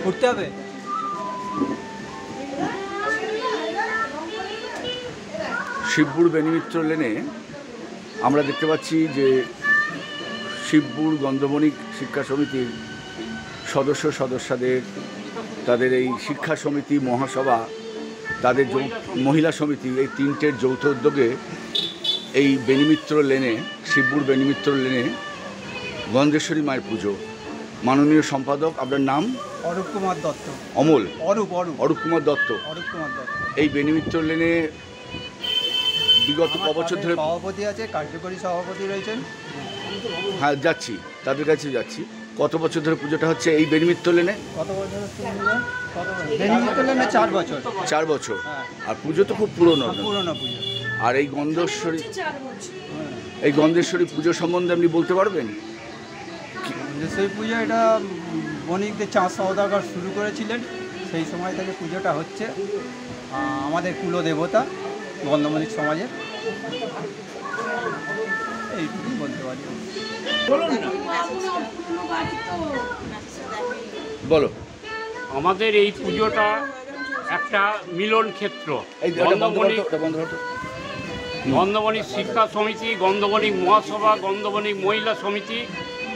উঠতে হবে। শিবপুর বেনিমিত্র লেনে আমরা দেখতে পাচ্ছি যে শিবপুর গন্ধবণিক শিক্ষা সমিতির সদস্যদের তাদের এই শিক্ষা সমিতি মহাসভা তাদের মহিলা সমিতি এই তিনটের যৌথ উদ্যোগে এই বেনিমিত্র লেনে শিবপুর বেনিমিত্র লেনে গন্ধেশ্বরী মায়ের পুজো। মাননীয় সম্পাদক আপনার নাম? অরূপ কুমার দত্ত। অমল? অরূপ কুমার দত্ত। এই বেনিমিত্র লেনে বিগত কবছর ধরে সভাপতি আছে, কার্যকরী সভাপতি রয়েছেন। হ্যাঁ যাচ্ছি, তাদের কাছে যাচ্ছি। কত বছর ধরে পুজোটা হচ্ছে এই বেনিমিত্র লেনে? কত বছর? বেনিমিত্র লেনে 4 বছর। 4 বছর। আর পুজো তো খুব পুরনো পুজো। আর এই গন্ধেশ্বরী পুজো সম্বন্ধে আপনি বলতে পারবেন? গন্ধেশ্বরী পুজো এটা বণিকদের চাঁদ সওদাগর শুরু করেছিলেন, সেই সময় থেকে পুজোটা হচ্ছে। আমাদের কুলদেবতা গন্ধবণিক সমাজের, এইটুকুই বলতে পারি। বলো। আমাদের এই পুজোটা একটা মিলন ক্ষেত্র। গন্ধবণিক শিক্ষা সমিতি, গন্ধবণিক মহাসভা, গন্ধবণিক মহিলা সমিতি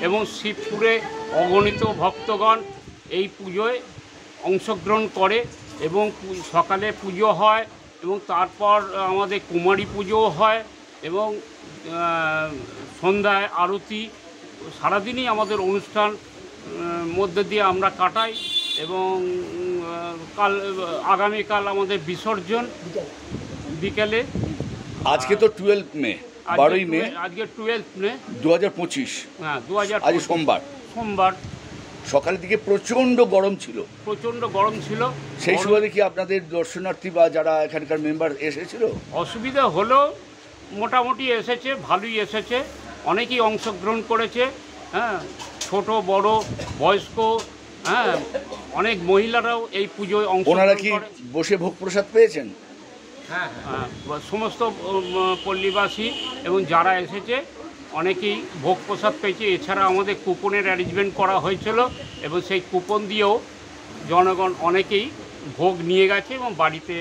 এবং শিবপুরে অগণিত ভক্তগণ এই পুজোয় অংশগ্রহণ করে এবং সকালে পুজো হয় এবং তারপর আমাদের কুমারী পুজোও হয় এবং সন্ধ্যায় আরতি। সারাদিনই আমাদের অনুষ্ঠান মধ্যে দিয়ে আমরা কাটাই এবং আগামীকাল আমাদের বিসর্জন বিকেলে। আজকে তো 12 মে, 12ই মে। আজকে 12 মে 2025। হ্যাঁ 2025। আজ সোমবার সকালের দিকে প্রচণ্ড গরম ছিল। সেই সময় কি আপনাদের দর্শনার্থী বা যারা এখানকার মেম্বার এসেছিল? অসুবিধা হলো, মোটামুটি এসেছে, ভালোই এসেছে, অনেকেই অংশগ্রহণ করেছে। হ্যাঁ, ছোট বড় বয়স্ক, হ্যাঁ, অনেক মহিলারাও এই পুজোয় ওনারা কি বসে ভোগ প্রসাদ পেয়েছেন? হ্যাঁ, সমস্ত পল্লীবাসী এবং যারা এসেছে অনেকেই ভোগ প্রসাদ পেয়েছে। এছাড়া আমাদের কুপনের অ্যারেঞ্জমেন্ট করা হয়েছিল এবং সেই কুপন দিয়েও জনগণ অনেকেই ভোগ নিয়ে গেছে এবং বাড়িতে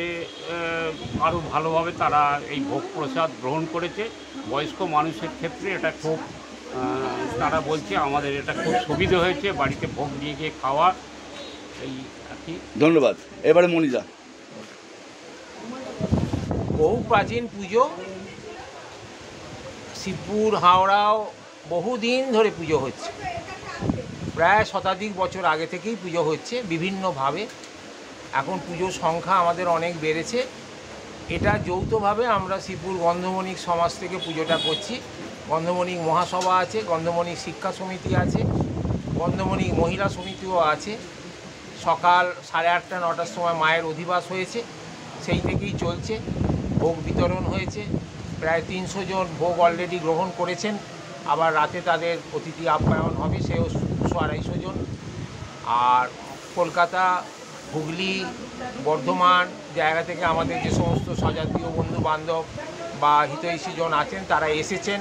আরও ভালোভাবে তারা এই ভোগ প্রসাদ গ্রহণ করেছে। বয়স্ক মানুষের ক্ষেত্রে এটা খুব, তারা বলছে আমাদের এটা খুব সুবিধা হয়েছে বাড়িতে ভোগ নিয়ে গিয়ে খাওয়া, এই আর কি। ধন্যবাদ। এবারে মনিদা। বহু প্রাচীন পুজো, শিবপুর হাওড়াও বহুদিন ধরে পুজো হচ্ছে, প্রায় শতাধিক বছর আগে থেকেই পুজো হচ্ছে বিভিন্নভাবে। এখন পুজোর সংখ্যা আমাদের অনেক বেড়েছে। এটা যৌথভাবে আমরা শিবপুর গন্ধবণিক সমাজ থেকে পুজোটা করছি। গন্ধবণিক মহাসভা আছে, গন্ধবণিক শিক্ষা সমিতি আছে, গন্ধবণিক মহিলা সমিতিও আছে। সকাল 8:30 9টার সময় মায়ের অধিবাস হয়েছে, সেই থেকেই চলছে। ভোগ বিতরণ হয়েছে, প্রায় 300 জন ভোগ অলরেডি গ্রহণ করেছেন। আবার রাতে তাদের অতিথি আপ্যায়ন হবে, সেও 200-250 জন। আর কলকাতা, হুগলি, বর্ধমান জায়গা থেকে আমাদের যে সমস্ত স্বজাতীয় বন্ধু বান্ধব বা হিতৈষীজন আছেন তারা এসেছেন,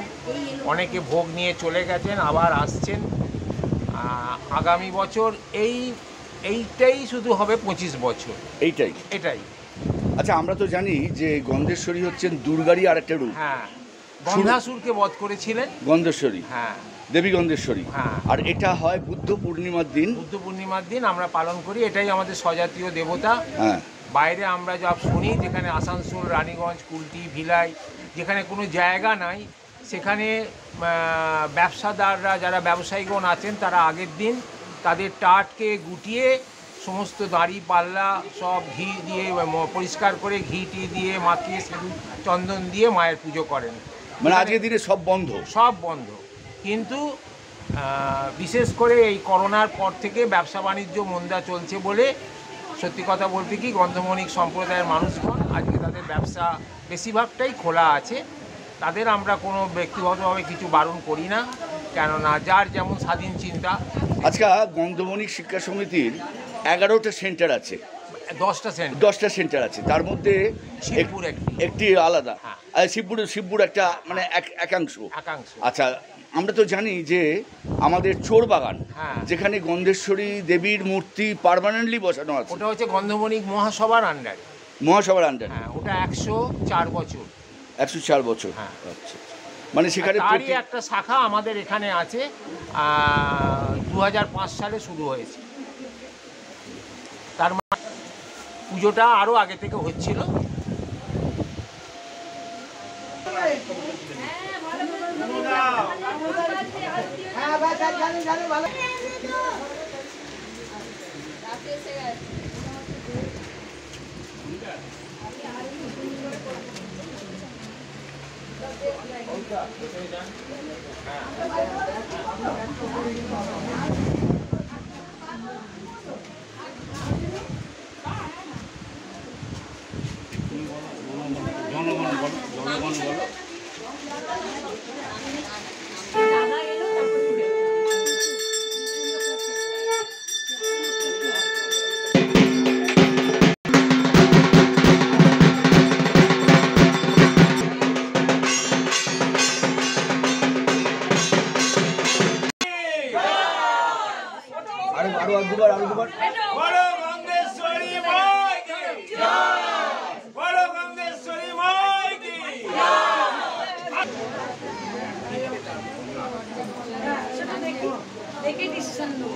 অনেকে ভোগ নিয়ে চলে গেছেন, আবার আসছেন। আগামী বছর এইটাই শুধু হবে 25 বছর। এটাই। আচ্ছা, আমরা তো জানি যে গন্ধেশ্বরী হচ্ছেন দুর্গারই আর একটা রূপ। হ্যাঁ, গন্ধাসুরকে বধ করেছিলেন গন্ধেশ্বরী। হ্যাঁ, দেবী গন্ধেশ্বরী। হ্যাঁ। আর এটা হয় বুদ্ধ পূর্ণিমার দিন। বুদ্ধ পূর্ণিমার দিন আমরা পালন করি। এটাই আমাদের স্বজাতীয় দেবতা। হ্যাঁ। বাইরে আমরা যা শুনি, যেখানে আসানসোল, রানীগঞ্জ, কুলটি, ভিলাই, যেখানে কোনো জায়গা নাই, সেখানে ব্যবসাদাররা, যারা ব্যবসায়ীগণ আছেন, তারা আগের দিন তাদের টাটকে গুটিয়ে সমস্ত দাড়ি পাল্লা সব ঘি দিয়ে পরিষ্কার করে ঘি টি দিয়ে মাখিয়ে সিঁদুর চন্দন দিয়ে মায়ের পুজো করেন। মানে আজকের দিনে সব বন্ধ। সব বন্ধ। কিন্তু বিশেষ করে এই করোনার পর থেকে ব্যবসা বাণিজ্য মন্দা চলছে বলে, সত্যি কথা বলতে কি, গন্ধমণিক সম্প্রদায়ের মানুষগণ আজকে তাদের ব্যবসা বেশিরভাগটাই খোলা আছে। তাদের আমরা কোনো ব্যক্তিগতভাবে কিছু বারণ করি না, কেননা যার যেমন স্বাধীন চিন্তা। আজকে গন্ধমণিক শিক্ষা সমিতির 11টা সেন্টার আছে। 10টা সেন্টার আছে, তার মধ্যে শিবপুর একটি আলাদা। হ্যাঁ। শিবপুর একটা মানে একাংশ। আচ্ছা, আমরা তো জানি যে আমাদের চোরবাগান, হ্যাঁ, যেখানে গন্ধেশ্বরী দেবীর মূর্তি পার্মানেন্টলি বসানো আছে, ওটা হচ্ছে গন্ধমণিক মহাসভার আন্ডারে। মহাসভার আন্ডারে। হ্যাঁ, ওটা 104 বছর। 104 বছর। হ্যাঁ। আচ্ছা, মানে সেখানে তারই একটা শাখা আমাদের এখানে আছে, 2005 সালে শুরু হয়েছে। তার মানে পুজোটা আরও আগে থেকে হচ্ছিল। দেখে ডিসিশন নেব।